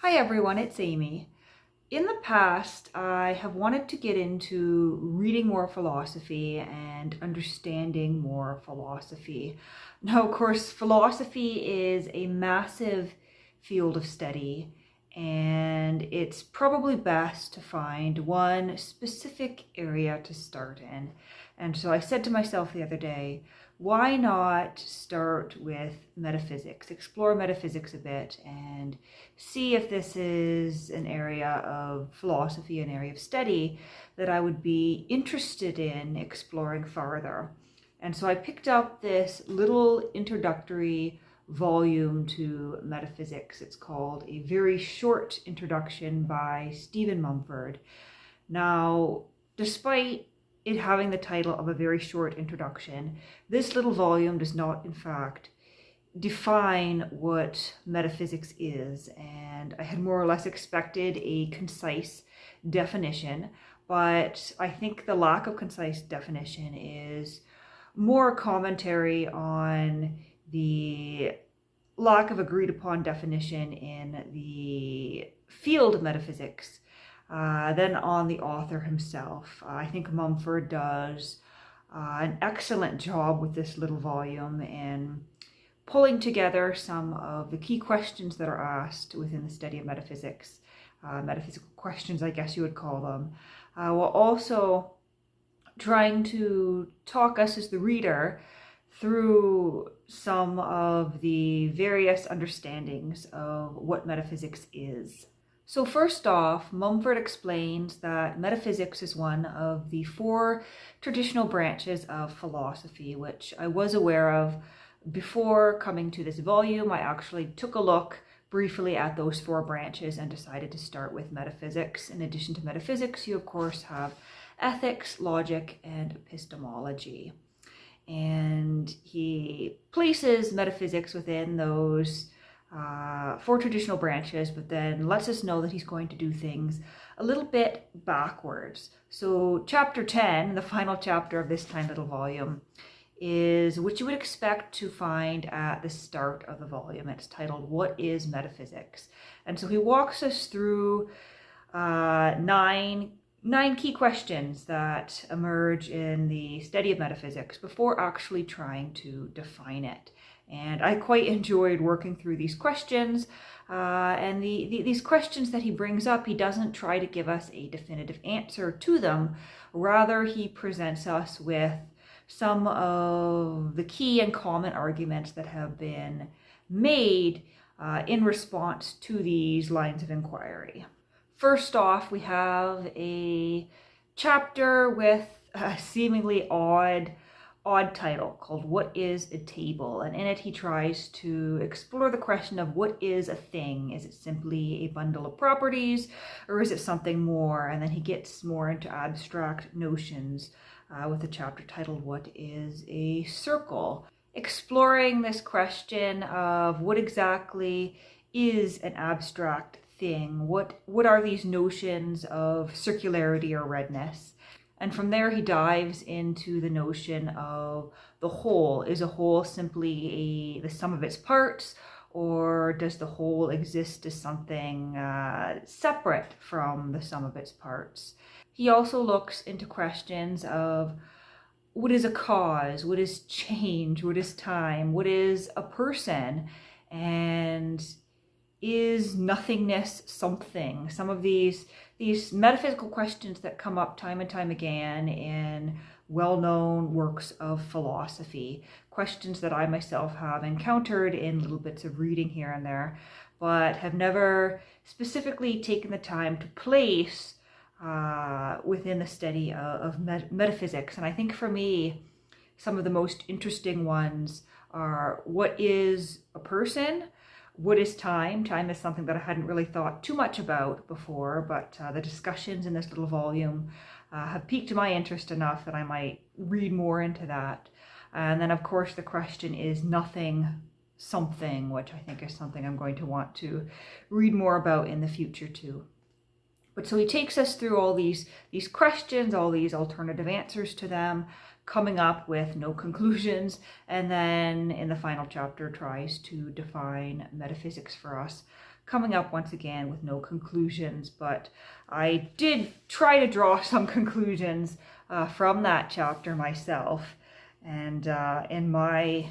Hi everyone, it's Amy. In the past, I have wanted to get into reading more philosophy and understanding more philosophy. Now, of course, philosophy is a massive field of study, and it's probably best to find one specific area to start in. And so I said to myself the other day, why not start with metaphysics, explore metaphysics a bit, and see if this is an area of philosophy, an area of study that I would be interested in exploring further. And so I picked up this little introductory volume to metaphysics. It's called A Very Short Introduction by Stephen Mumford. Now, despite it having the title of A Very Short Introduction, this little volume does not, in fact, define what metaphysics is, and I had more or less expected a concise definition, but I think the lack of concise definition is more commentary on the lack of agreed upon definition in the field of metaphysics than on the author himself. I think Mumford does an excellent job with this little volume in pulling together some of the key questions that are asked within the study of metaphysics, metaphysical questions, I guess you would call them, while also trying to talk us as the reader through some of the various understandings of what metaphysics is. So first off, Mumford explains that metaphysics is one of the four traditional branches of philosophy, which I was aware of before coming to this volume. I actually took a look briefly at those four branches and decided to start with metaphysics. In addition to metaphysics, you of course have ethics, logic, and epistemology. And he places metaphysics within those four traditional branches, but then lets us know that he's going to do things a little bit backwards. So chapter 10, the final chapter of this tiny little volume, is what you would expect to find at the start of the volume. It's titled, What is Metaphysics? And so he walks us through nine key questions that emerge in the study of metaphysics before actually trying to define it. And I quite enjoyed working through these questions. And these questions that he brings up, he doesn't try to give us a definitive answer to them. Rather, he presents us with some of the key and common arguments that have been made in response to these lines of inquiry. First off, we have a chapter with a seemingly odd title called What is a Table? And in it he tries to explore the question of what is a thing? Is it simply a bundle of properties, or is it something more? And then he gets more into abstract notions with a chapter titled What is a Circle? Exploring this question of what exactly is an abstract thing? What are these notions of circularity or redness? And from there, he dives into the notion of the whole. Is a whole simply the sum of its parts, or does the whole exist as something separate from the sum of its parts? He also looks into questions of what is a cause, what is change, what is time, what is a person, and is nothingness something? Some of these metaphysical questions that come up time and time again in well-known works of philosophy, questions that I myself have encountered in little bits of reading here and there, but have never specifically taken the time to place within the study of metaphysics. And I think for me, some of the most interesting ones are what is a person? What is time? Time is something that I hadn't really thought too much about before, but the discussions in this little volume have piqued my interest enough that I might read more into that. And then, of course, the question is nothing something, which I think is something I'm going to want to read more about in the future too. But so he takes us through all these questions, all these alternative answers to them, coming up with no conclusions, and then in the final chapter tries to define metaphysics for us, coming up once again with no conclusions, but I did try to draw some conclusions from that chapter myself. And in my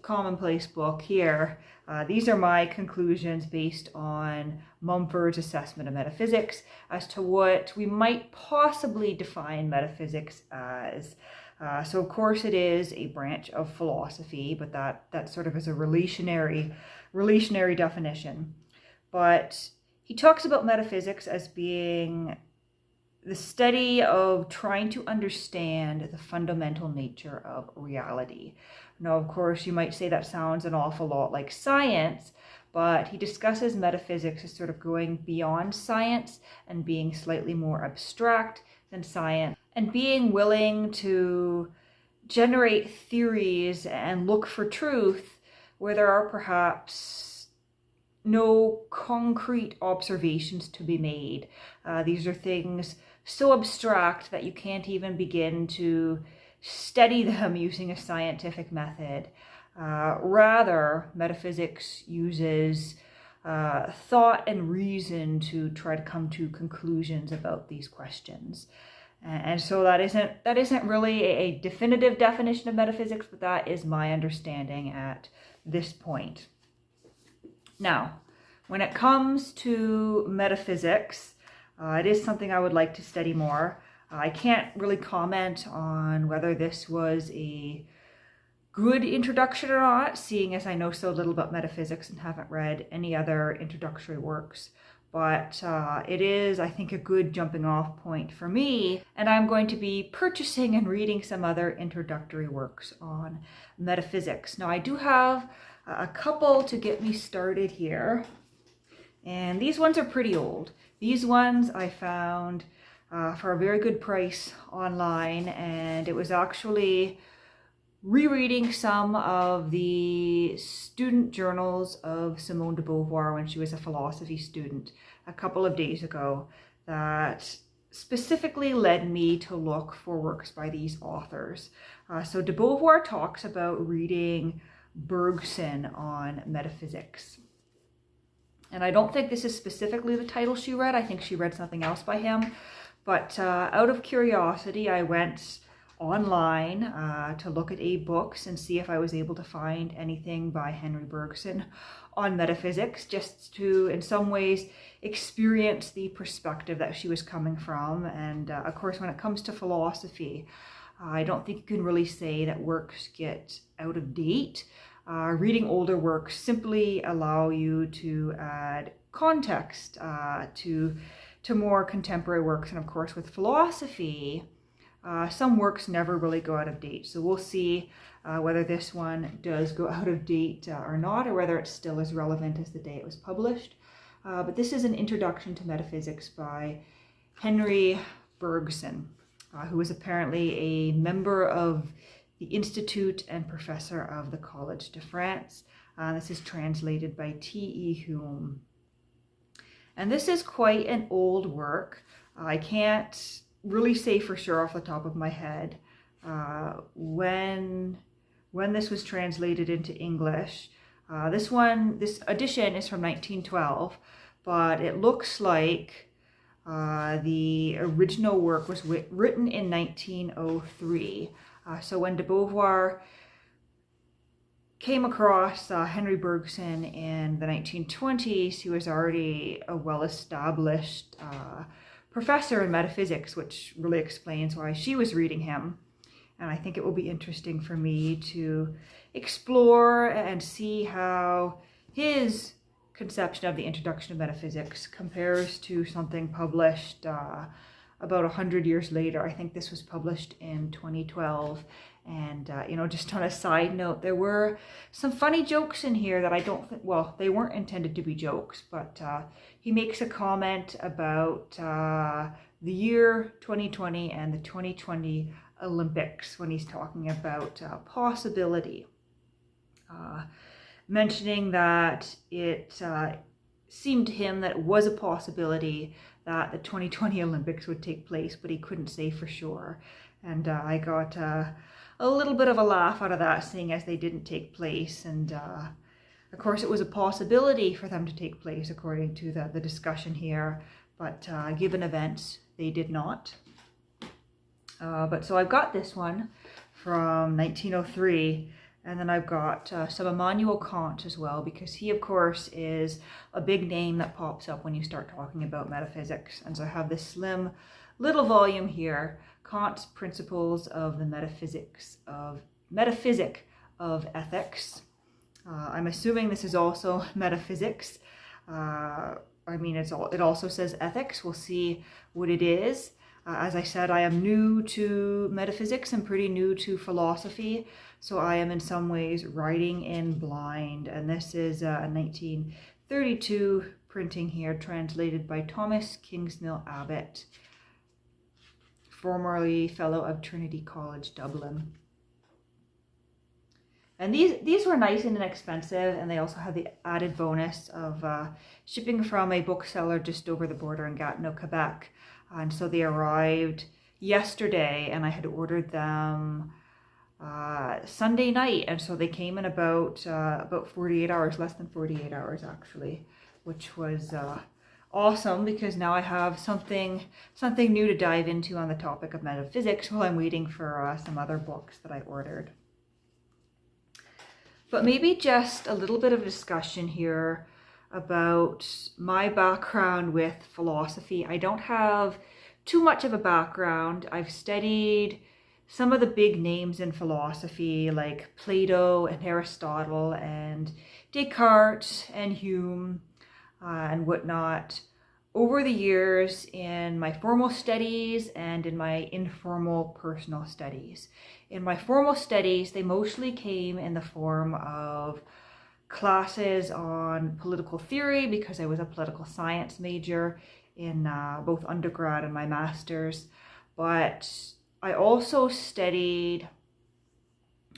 commonplace book here, these are my conclusions based on Mumford's assessment of metaphysics as to what we might possibly define metaphysics as. So of course it is a branch of philosophy, but that sort of is a relationary definition. But he talks about metaphysics as being the study of trying to understand the fundamental nature of reality. Now, of course, you might say that sounds an awful lot like science, but he discusses metaphysics as sort of going beyond science and being slightly more abstract than science, and being willing to generate theories and look for truth where there are perhaps no concrete observations to be made. These are things so abstract that you can't even begin to study them using a scientific method. Rather, metaphysics uses thought and reason to try to come to conclusions about these questions. And so that isn't really a definitive definition of metaphysics, but that is my understanding at this point. Now, when it comes to metaphysics, it is something I would like to study more. I can't really comment on whether this was a good introduction or not, seeing as I know so little about metaphysics and haven't read any other introductory works. But it is, I think, a good jumping off point for me, and I'm going to be purchasing and reading some other introductory works on metaphysics. Now, I do have a couple to get me started here, and these ones are pretty old. These ones I found for a very good price online, and it was actually rereading some of the student journals of Simone de Beauvoir when she was a philosophy student a couple of days ago that specifically led me to look for works by these authors. So de Beauvoir talks about reading Bergson on metaphysics. And I don't think this is specifically the title she read. I think she read something else by him. But out of curiosity, I went online to look at books and see if I was able to find anything by Henry Bergson on metaphysics, just to, in some ways, experience the perspective that she was coming from. And of course, when it comes to philosophy, I don't think you can really say that works get out of date. Reading older works simply allow you to add context to more contemporary works. And of course, with philosophy, some works never really go out of date. So we'll see whether this one does go out of date or not, or whether it's still as relevant as the day it was published. But this is an introduction to metaphysics by Henry Bergson, who was apparently a member of the Institute and professor of the College de France. This is translated by T.E. Hume. And this is quite an old work. I can't really say for sure off the top of my head when this was translated into English. This edition is from 1912, but it looks like the original work was written in 1903. So when de Beauvoir came across Henry Bergson in the 1920s, he was already a well-established professor in metaphysics, which really explains why she was reading him. And I think it will be interesting for me to explore and see how his conception of the introduction of metaphysics compares to something published about 100 years later. I think this was published in 2012. And, just on a side note, there were some funny jokes in here that I don't think, well, they weren't intended to be jokes, but he makes a comment about the year 2020 and the 2020 Olympics when he's talking about possibility, mentioning that it seemed to him that it was a possibility that the 2020 Olympics would take place, but he couldn't say for sure. And I got a little bit of a laugh out of that, seeing as they didn't take place. And Of course, it was a possibility for them to take place according to the discussion here, but given events, they did not. But so I've got this one from 1903, and then I've got some Immanuel Kant as well, because he, of course, is a big name that pops up when you start talking about metaphysics. And so I have this slim little volume here, Kant's Principles of the Metaphysic of Ethics. I'm assuming this is also metaphysics. I mean, it also says ethics. We'll see what it is. As I said, I am new to metaphysics and pretty new to philosophy, so I am in some ways writing in blind. And this is a 1932 printing here, translated by Thomas Kingsmill Abbott, formerly Fellow of Trinity College, Dublin. And these were nice and inexpensive, and they also had the added bonus of shipping from a bookseller just over the border in Gatineau, Quebec. And so they arrived yesterday, and I had ordered them Sunday night, and so they came in about 48 hours, less than 48 hours actually, which was awesome, because now I have something new to dive into on the topic of metaphysics while I'm waiting for some other books that I ordered. But maybe just a little bit of discussion here about my background with philosophy. I don't have too much of a background. I've studied some of the big names in philosophy, like Plato and Aristotle and Descartes and Hume and whatnot, over the years in my formal studies and in my informal personal studies. In my formal studies, they mostly came in the form of classes on political theory, because I was a political science major in both undergrad and my master's. But I also studied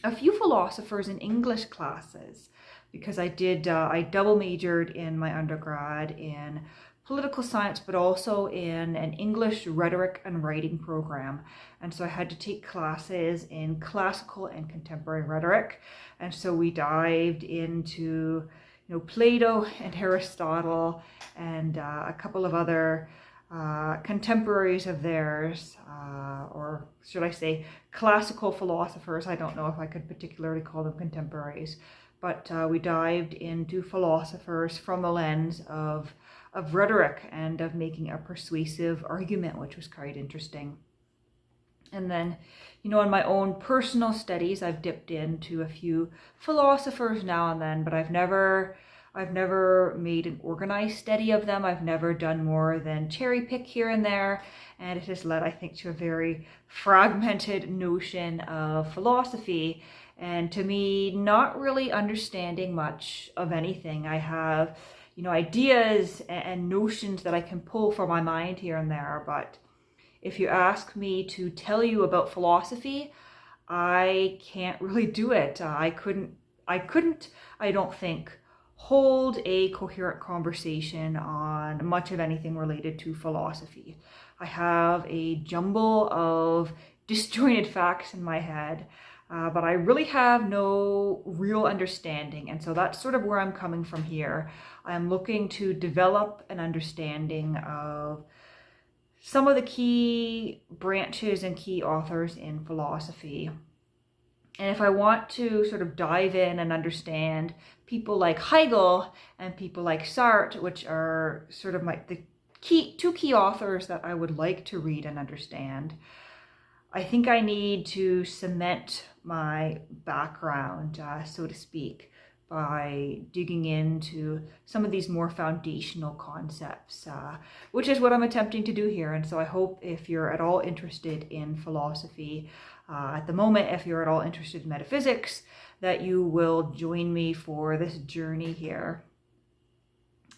a few philosophers in English classes, because I double majored in my undergrad in political science, but also in an English rhetoric and writing program. And so I had to take classes in classical and contemporary rhetoric. And so we dived into, Plato and Aristotle and a couple of other contemporaries of theirs, or should I say classical philosophers. I don't know if I could particularly call them contemporaries, but we dived into philosophers from the lens of rhetoric and of making a persuasive argument, which was quite interesting. And then, in my own personal studies, I've dipped into a few philosophers now and then, but I've never made an organized study of them. I've never done more than cherry pick here and there, and it has led, I think, to a very fragmented notion of philosophy, and to me, not really understanding much of anything. I have ideas and notions that I can pull from my mind here and there, but if you ask me to tell you about philosophy, I can't really do it. I couldn't, I don't think, hold a coherent conversation on much of anything related to philosophy. I have a jumble of disjointed facts in my head, but I really have no real understanding. And so that's sort of where I'm coming from here. I'm looking to develop an understanding of some of the key branches and key authors in philosophy. And if I want to sort of dive in and understand people like Hegel and people like Sartre, which are sort of the two key authors that I would like to read and understand, I think I need to cement my background, so to speak, by digging into some of these more foundational concepts, which is what I'm attempting to do here. And so I hope, if you're at all interested in philosophy at the moment, if you're at all interested in metaphysics, that you will join me for this journey here.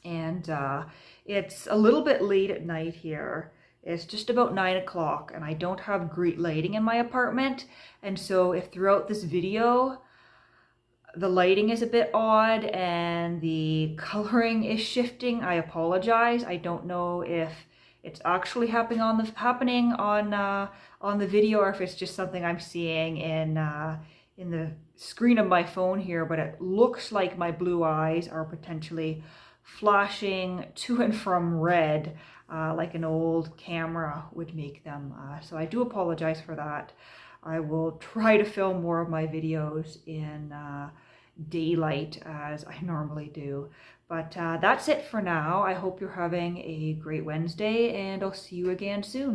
And it's a little bit late at night here. It's just about 9 o'clock, and I don't have great lighting in my apartment. And so if throughout this video the lighting is a bit odd and the coloring is shifting, I apologize. I don't know if it's actually happening on the video, or if it's just something I'm seeing in in the screen of my phone here, but it looks like my blue eyes are potentially flashing to and from red, like an old camera would make them. So I do apologize for that. I will try to film more of my videos in daylight as I normally do. But that's it for now. I hope you're having a great Wednesday, and I'll see you again soon.